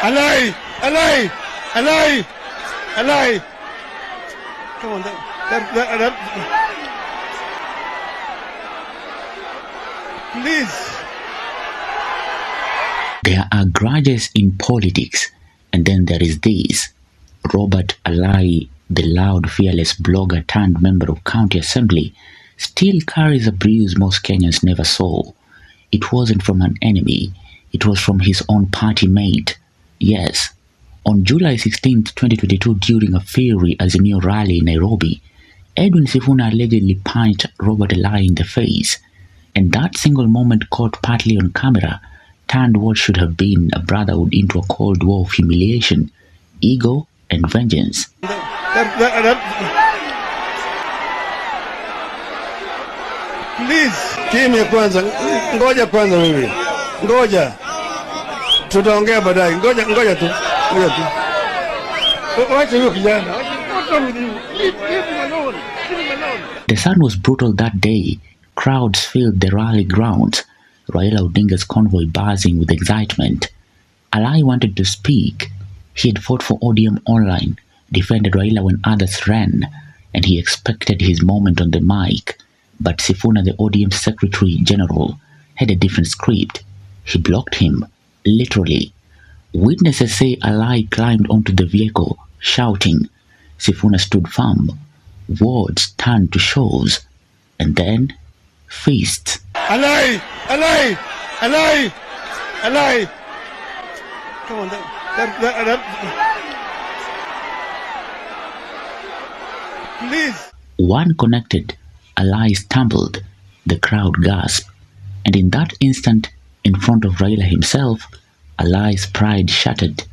Alai! Alai! Alai! Alai! Come on, please. There are grudges in politics, and then there is this. Robert Alai, the loud, fearless blogger turned member of county assembly, still carries a bruise most Kenyans never saw. It wasn't from an enemy, it was from his own party mate. Yes, on July 16, 2022, during a fiery Azimio rally in Nairobi, Edwin Sifuna allegedly punched Robert Alai in the face, and that single moment caught partly on camera turned what should have been a brotherhood into a cold war of humiliation, ego, and vengeance. Please, kimya kwanza. Ngoja kwanza mimi. Ngoja. Tutaongea baadaye. Ngoja tu. Ngoja tu. Wacha hiyo kijana. The sun was brutal that day. Crowds filled the rally grounds. Raila Odinga's convoy buzzing with excitement. Alai wanted to speak. He had fought for ODM online, defended Raila when others ran, and he expected his moment on the mic. But Sifuna, the ODM Secretary General, had a different script. He blocked him, literally. Witnesses say Alai climbed onto the vehicle, shouting. Sifuna stood firm. Words turned to shows, and then fists. Alai! Alai! Alai! Alai! Come on, please. One connected. Alai stumbled. The crowd gasped. And in that instant, in front of Raila himself, Alai's pride shattered.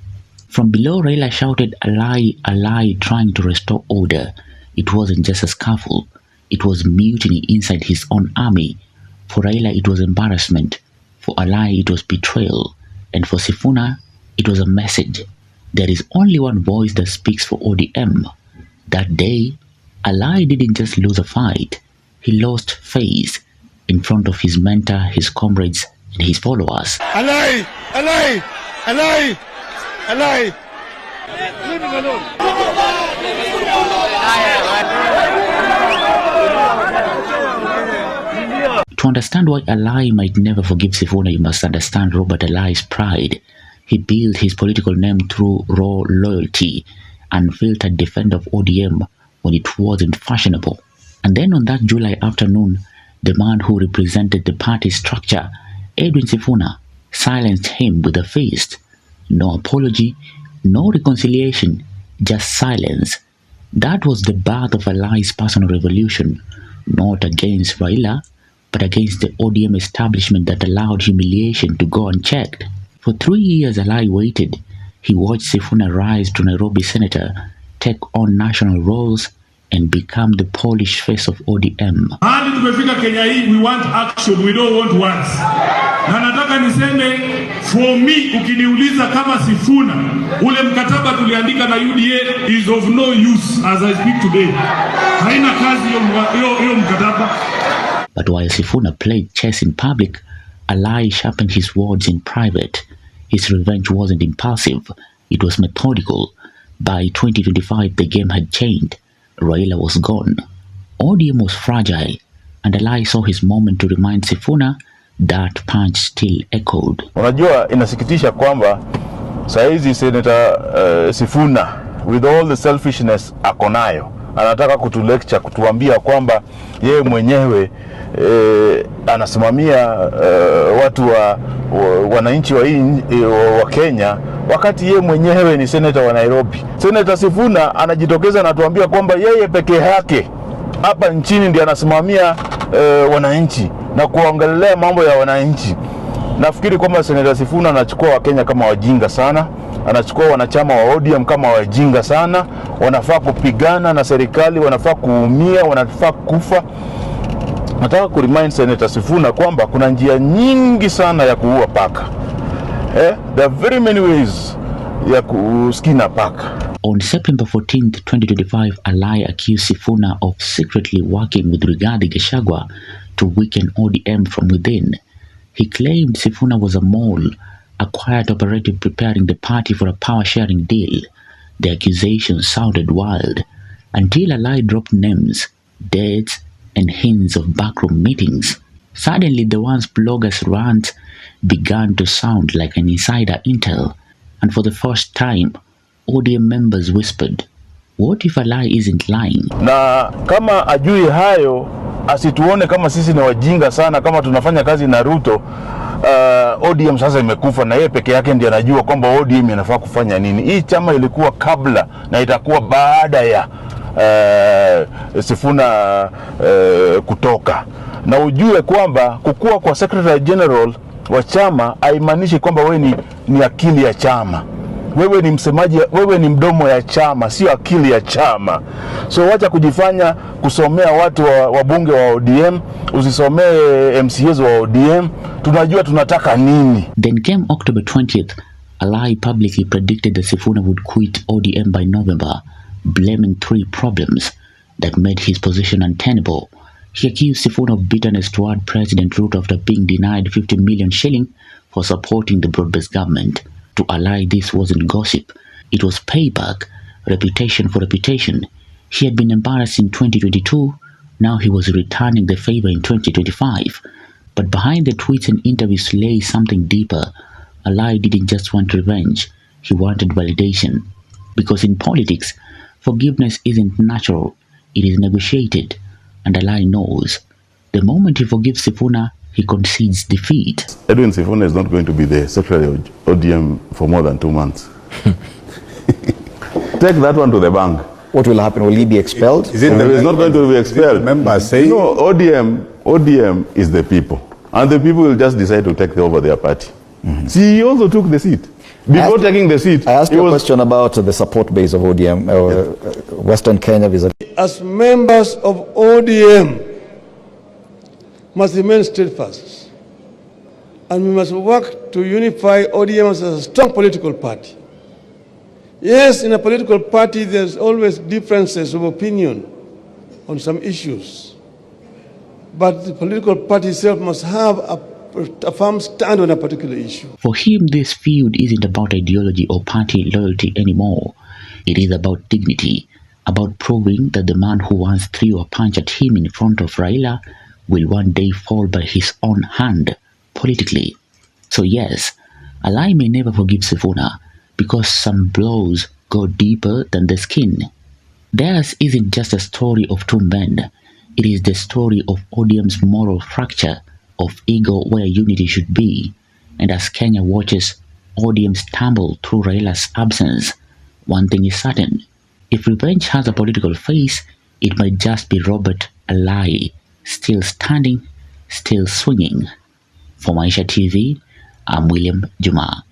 From below, Raila shouted, Alai, Alai, trying to restore order. It wasn't just a scuffle. It was mutiny inside his own army. For Raila, it was embarrassment. For Alai, it was betrayal. And for Sifuna, it was a message. There is only one voice that speaks for ODM. That day, Alai didn't just lose a fight. He lost face in front of his mentor, his comrades, and his followers. Alai! Alai! Alai! Alai! Leave him alone. To understand why Alai might never forgive Sifuna, you must understand Robert Alai's pride. He built his political name through raw loyalty, unfiltered defender of ODM when it wasn't fashionable. And then on that July afternoon, the man who represented the party's structure, Edwin Sifuna, silenced him with a fist. No apology, no reconciliation, just silence. That was the birth of Alai's personal revolution, not against Raila, but against the ODM establishment that allowed humiliation to go unchecked. For 3 years, Alai waited. He watched Sifuna rise to Nairobi senator, take on national roles, and become the polished face of ODM. Hadi tumefika Kenya hii, we want action, we don't want words. Na nataka niseme, for me, ukiniuliza kama Sifuna, ule mkataba tuliandika na UDA is of no use as I speak today. Haina kazi hiyo mkataba. But while Sifuna played chess in public, Alai sharpened his words in private. His revenge wasn't impulsive, it was methodical. By 2025, the game had changed. Raila was gone. ODM was fragile, and Alai saw his moment to remind Sifuna that punch still echoed. Unajua, inasikitisha kwamba saizi Senator Sifuna, with all the selfishness akonayo, anataka kutulecture, kutuambia kwamba yeye mwenyewe anasimamia watu wananchi wa Kenya, wakati yeye mwenyewe ni senator wa Nairobi. Senator Sifuna anajitokeza na tuambia kwamba yeye peke yake hapa nchini ndiye anasimamia wananchi na kuongelea mambo ya wananchi. Nafikiri kwamba Senator Sifuna anachukua Wakenya kama wajinga sana, anachukua wanachama wa ODM kama wajinga sana, wanafaa kupigana na serikali, wanafaa kuumia, wanafaa kufa. Nataka kuremind Senator Sifuna kwamba kuna njia nyingi sana ya kuua paka. There are very many ways ya kuskina paka. On September 14th, 2025, Alai accused Sifuna of secretly working with Rigathi Gachagua to weaken ODM from within. He claimed Sifuna was a mole, a quiet operative preparing the party for a power-sharing deal. The accusations sounded wild until Alai dropped names, dates, and hints of backroom meetings. Suddenly, the once bloggers' rant began to sound like an insider intel, and for the first time, ODM members whispered, "What if Alai isn't lying?" Na kama ajui hayo, asituone kama sisi ni wajinga sana, kama tunafanya kazi na Ruto. ODM sasa imekufa na yeye peke yake ndiye anajua kwamba ODM inafaa kufanya nini. Hii chama ilikuwa kabla na itakuwa baada ya Sifuna kutoka. Na ujue kwamba kukua kwa Secretary General wa chama haimaanishi kwamba wewe ni akili ya chama. Wewe ni msemaji, wewe ni mdomo ya chama, sio akili ya chama. So wacha kujifanya kusomea watu wa bunge wa ODM, usisomee MCAs wa ODM. Tunajua tunataka nini. Then came October 20th, Alai publicly predicted that Sifuna would quit ODM by November, blaming 3 problems that made his position untenable. He accused Sifuna of bitterness toward President Ruto after being denied 50 million shilling for supporting the broad-based government. To Alai, this wasn't gossip. It was payback, reputation for reputation. He had been embarrassed in 2022. Now he was returning the favor in 2025. But behind the tweets and interviews lay something deeper. Alai didn't just want revenge. He wanted validation. Because in politics, forgiveness isn't natural. It is negotiated. And Alai knows. The moment he forgives Sifuna, he concedes defeat. Edwin Sifuna is not going to be the secretary of ODM for more than 2 months. Take that one to the bank. What will happen? Will he be expelled? He's not going to be expelled. Members say no, ODM is the people. And the people will just decide to take over their party. Mm-hmm. See, he also took the seat. Before taking the seat, I asked you a question about the support base of ODM, Western Kenya vis-a-vis. As members of ODM, must remain steadfast, and we must work to unify ODM as a strong political party. Yes, in a political party there's always differences of opinion on some issues, but the political party itself must have a firm stand on a particular issue. For him, this feud isn't about ideology or party loyalty anymore. It is about dignity, about proving that the man who once threw a punch at him in front of Raila will one day fall by his own hand, politically. So yes, Alai may never forgive Sifuna, because some blows go deeper than the skin. Theirs isn't just a story of 2 men, it is the story of ODM's moral fracture, of ego where unity should be. And as Kenya watches ODM stumble through Raila's absence, one thing is certain: if revenge has a political face, it might just be Robert Alai, still standing, still swinging. For Maisha TV, I'm William Juma.